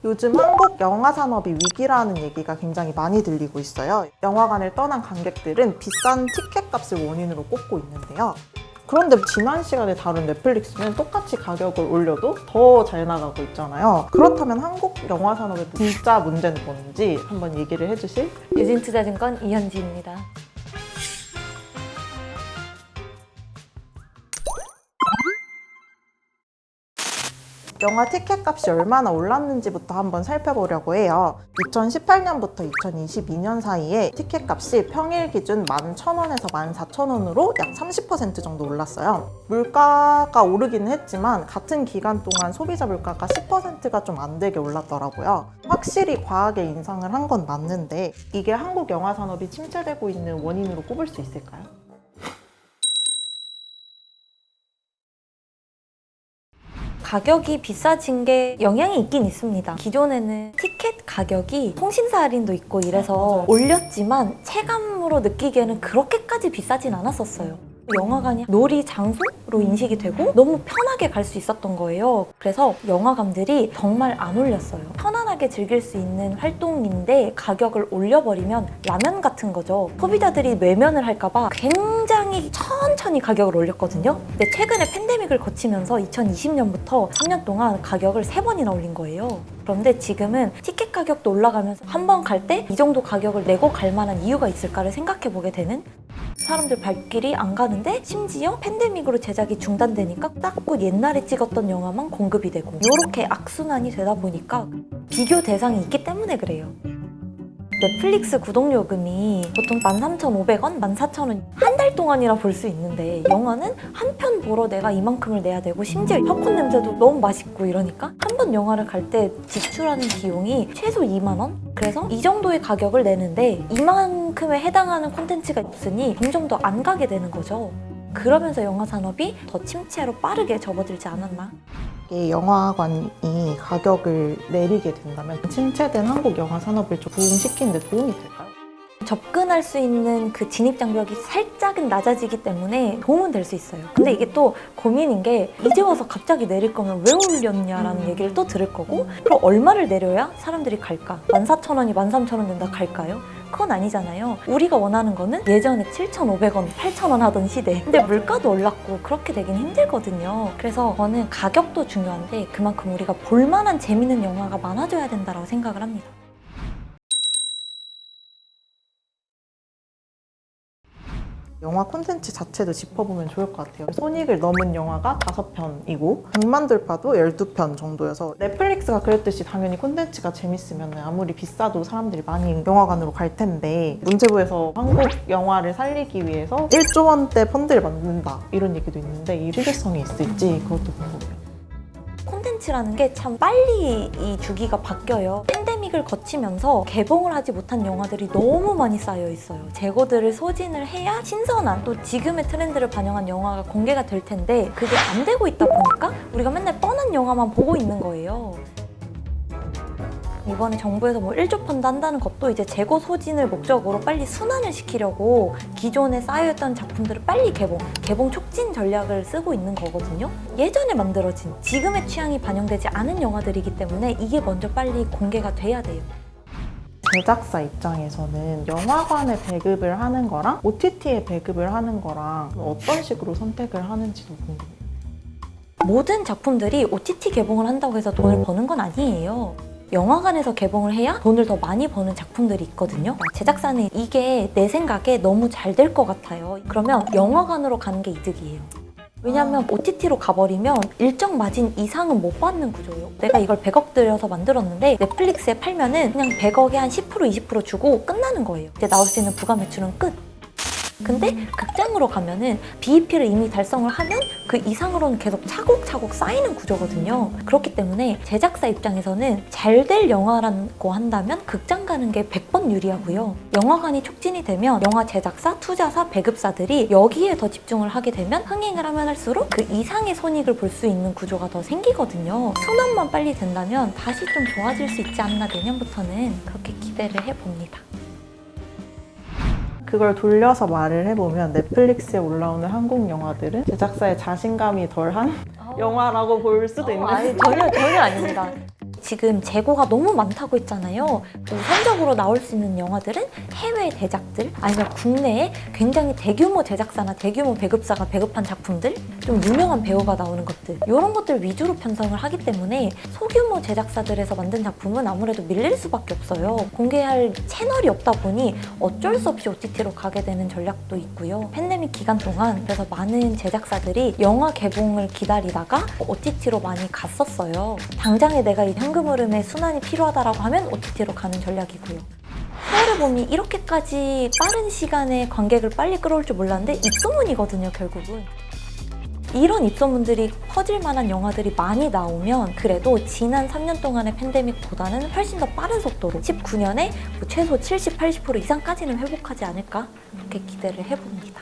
요즘 한국 영화 산업이 위기라는 얘기가 굉장히 많이 들리고 있어요. 영화관을 떠난 관객들은 비싼 티켓 값을 원인으로 꼽고 있는데요. 그런데 지난 시간에 다룬 넷플릭스는 똑같이 가격을 올려도 더 잘 나가고 있잖아요. 그렇다면 한국 영화 산업의 진짜 문제는 뭔지 한번 얘기를 해주실? 유진투자증권 이현지입니다. 영화 티켓 값이 얼마나 올랐는지부터 한번 살펴보려고 해요. 2018년부터 2022년 사이에 티켓 값이 평일 기준 11,000원에서 14,000원으로 약 30% 정도 올랐어요. 물가가 오르기는 했지만 같은 기간 동안 소비자 물가가 10%가 좀 안 되게 올랐더라고요. 확실히 과하게 인상을 한 건 맞는데 이게 한국 영화 산업이 침체되고 있는 원인으로 꼽을 수 있을까요? 가격이 비싸진 게 영향이 있긴 있습니다. 기존에는 티켓 가격이 통신사 할인도 있고 이래서 올렸지만 체감으로 느끼기에는 그렇게까지 비싸진 않았었어요. 영화관이 놀이 장소로 인식이 되고 너무 편하게 갈 수 있었던 거예요. 그래서 영화관들이 정말 안 올렸어요. 편안하게 즐길 수 있는 활동인데 가격을 올려버리면 라면 같은 거죠. 소비자들이 외면을 할까봐 굉장히 천천히 가격을 올렸거든요. 근데 최근에 팬데믹을 거치면서 2020년부터 3년 동안 가격을 3번이나 올린 거예요. 그런데 지금은 티켓 가격도 올라가면서 한 번 갈 때 이 정도 가격을 내고 갈 만한 이유가 있을까를 생각해 보게 되는, 사람들 발길이 안 가는데 심지어 팬데믹으로 제작이 중단되니까 딱 옛날에 찍었던 영화만 공급이 되고 이렇게 악순환이 되다 보니까 비교 대상이 있기 때문에 그래요. 넷플릭스 구독 요금이 보통 13,500원, 14,000원 한 달 동안이라 볼 수 있는데 영화는 한 편 보러 내가 이만큼을 내야 되고 심지어 팝콘 냄새도 너무 맛있고 이러니까 한 번 영화를 갈 때 지출하는 비용이 최소 2만 원? 그래서 이 정도의 가격을 내는데 이만큼에 해당하는 콘텐츠가 없으니 점점 더 안 가게 되는 거죠. 그러면서 영화 산업이 더 침체로 빠르게 접어들지 않았나? 이게 영화관이 가격을 내리게 된다면 침체된 한국 영화 산업을 좀 부흥시키는 데 도움이 될까요? 접근할 수 있는 그 진입 장벽이 살짝은 낮아지기 때문에 도움은 될 수 있어요. 근데 이게 또 고민인 게 이제 와서 갑자기 내릴 거면 왜 올렸냐라는 얘기를 또 들을 거고, 그럼 얼마를 내려야 사람들이 갈까? 14,000원이 13,000원 된다 갈까요? 그건 아니잖아요. 우리가 원하는 거는 예전에 7,500원, 8,000원 하던 시대. 근데 물가도 올랐고 그렇게 되긴 힘들거든요. 그래서 저는 가격도 중요한데 그만큼 우리가 볼만한 재밌는 영화가 많아져야 된다고 생각을 합니다. 영화 콘텐츠 자체도 짚어보면 좋을 것 같아요. 손익을 넘은 영화가 5편이고 백만돌파도 12편 정도여서 넷플릭스가 그랬듯이 당연히 콘텐츠가 재밌으면 아무리 비싸도 사람들이 많이 영화관으로 갈 텐데 문체부에서 한국 영화를 살리기 위해서 1조 원대 펀드를 만든다 이런 얘기도 있는데 이 실효성이 있을지 그것도 궁금해요. 콘텐츠라는 게 참 빨리 이 주기가 바뀌어요. 팬데믹을 거치면서 개봉을 하지 못한 영화들이 너무 많이 쌓여 있어요. 재고들을 소진을 해야 신선한 또 지금의 트렌드를 반영한 영화가 공개가 될 텐데 그게 안 되고 있다 보니까 우리가 맨날 뻔한 영화만 보고 있는 거예요. 이번에 정부에서 1조 펀드 한다는 것도 이제 재고 소진을 목적으로 빨리 순환을 시키려고 기존에 쌓여있던 작품들을 빨리 개봉 촉진 전략을 쓰고 있는 거거든요. 예전에 만들어진 지금의 취향이 반영되지 않은 영화들이기 때문에 이게 먼저 빨리 공개가 돼야 돼요. 제작사 입장에서는 영화관에 배급을 하는 거랑 OTT에 배급을 하는 거랑 어떤 식으로 선택을 하는지도 궁금해요. 모든 작품들이 OTT 개봉을 한다고 해서 돈을 버는 건 아니에요. 영화관에서 개봉을 해야 돈을 더 많이 버는 작품들이 있거든요. 제작사는 이게 내 생각에 너무 잘 될 것 같아요. 그러면 영화관으로 가는 게 이득이에요. 왜냐하면 OTT로 가버리면 일정 마진 이상은 못 받는 구조예요. 내가 이걸 100억 들여서 만들었는데 넷플릭스에 팔면은 그냥 100억에 한 10%, 20% 주고 끝나는 거예요. 이제 나올 수 있는 부가 매출은 끝. 근데 극장으로 가면은 BEP를 이미 달성을 하면 그 이상으로는 계속 차곡차곡 쌓이는 구조거든요. 그렇기 때문에 제작사 입장에서는 잘 될 영화라고 한다면 극장 가는 게 100번 유리하고요. 영화관이 촉진이 되면 영화 제작사, 투자사, 배급사들이 여기에 더 집중을 하게 되면 흥행을 하면 할수록 그 이상의 손익을 볼 수 있는 구조가 더 생기거든요. 순환만 빨리 된다면 다시 좀 좋아질 수 있지 않나, 내년부터는 그렇게 기대를 해봅니다. 그걸 돌려서 말을 해보면 넷플릭스에 올라오는 한국 영화들은 제작사의 자신감이 덜한 영화라고 볼 수도 있는. 아니, 전혀 아닙니다. 지금 재고가 너무 많다고 했잖아요. 우선적으로 나올 수 있는 영화들은 해외 대작들 아니면 국내에 굉장히 대규모 제작사나 대규모 배급사가 배급한 작품들, 좀 유명한 배우가 나오는 것들, 이런 것들 위주로 편성을 하기 때문에 소규모 제작사들에서 만든 작품은 아무래도 밀릴 수밖에 없어요. 공개할 채널이 없다 보니 어쩔 수 없이 OTT로 가게 되는 전략도 있고요. 팬데믹 기간 동안 그래서 많은 제작사들이 영화 개봉을 기다리다가 OTT로 많이 갔었어요. 당장에 내가 이 현금 흐름에 순환이 필요하다라고 하면 OTT로 가는 전략이고요. 서울의 봄이 이렇게까지 빠른 시간에 관객을 빨리 끌어올 줄 몰랐는데 입소문이거든요, 결국은. 이런 입소문들이 퍼질 만한 영화들이 많이 나오면 그래도 지난 3년 동안의 팬데믹보다는 훨씬 더 빠른 속도로 19년에 최소 70, 80% 이상까지는 회복하지 않을까 그렇게 기대를 해봅니다.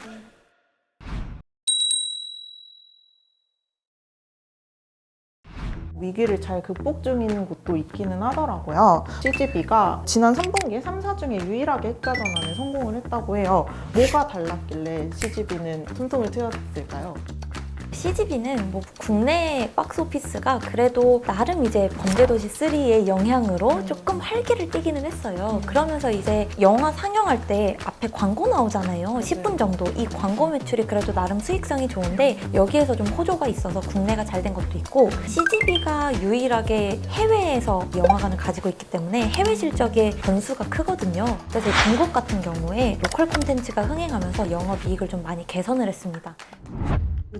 위기를 잘 극복 중인 곳도 있기는 하더라고요. CGV가 지난 3분기에 3사 중에 유일하게 흑자 전환에 성공을 했다고 해요. 뭐가 달랐길래 CGV는 숨통을 트였을까요? CGV는 뭐 국내 박스오피스가 그래도 나름 이제 범죄도시 3의 영향으로 조금 활기를 띠기는 했어요. 그러면서 이제 영화 상영할 때 앞에 광고 나오잖아요. 10분 정도. 이 광고 매출이 그래도 나름 수익성이 좋은데 여기에서 좀 호조가 있어서 국내가 잘 된 것도 있고, CGV가 유일하게 해외에서 영화관을 가지고 있기 때문에 해외 실적의 변수가 크거든요. 그래서 중국 같은 경우에 로컬 콘텐츠가 흥행하면서 영업이익을 좀 많이 개선을 했습니다.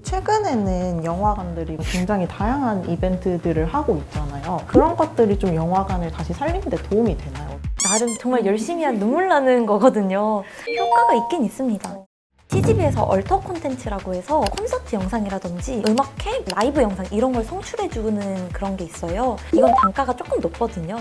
최근에는 영화관들이 굉장히 다양한 이벤트들을 하고 있잖아요. 그런 것들이 좀 영화관을 다시 살리는 데 도움이 되나요? 나름 정말 열심히 한 눈물 나는 거거든요. 효과가 있긴 있습니다. CGV에서 얼터 콘텐츠라고 해서 콘서트 영상이라든지 음악회, 라이브 영상 이런 걸 송출해주는 그런 게 있어요. 이건 단가가 조금 높거든요.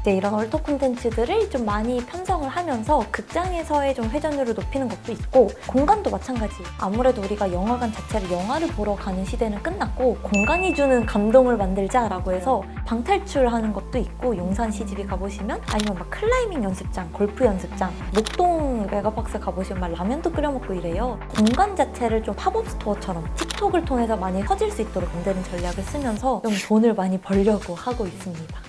이제 이런 얼터 콘텐츠들을 좀 많이 편성을 하면서 극장에서의 좀 회전율을 높이는 것도 있고, 공간도 마찬가지. 아무래도 우리가 영화관 자체를 영화를 보러 가는 시대는 끝났고 공간이 주는 감동을 만들자라고 해서 방탈출하는 것도 있고, 용산 CGV 가보시면 아니면 막 클라이밍 연습장, 골프 연습장, 목동 메가박스 가보시면 막 라면도 끓여 먹고 이래요. 공간 자체를 좀 팝업 스토어처럼 틱톡을 통해서 많이 퍼질 수 있도록 만드는 전략을 쓰면서 좀 돈을 많이 벌려고 하고 있습니다.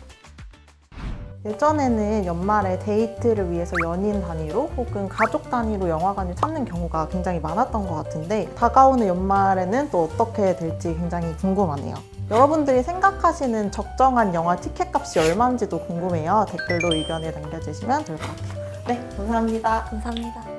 예전에는 연말에 데이트를 위해서 연인 단위로 혹은 가족 단위로 영화관을 찾는 경우가 굉장히 많았던 것 같은데, 다가오는 연말에는 또 어떻게 될지 굉장히 궁금하네요. 여러분들이 생각하시는 적정한 영화 티켓 값이 얼마인지도 궁금해요. 댓글로 의견을 남겨주시면 좋을 것 같아요. 네, 감사합니다. 감사합니다.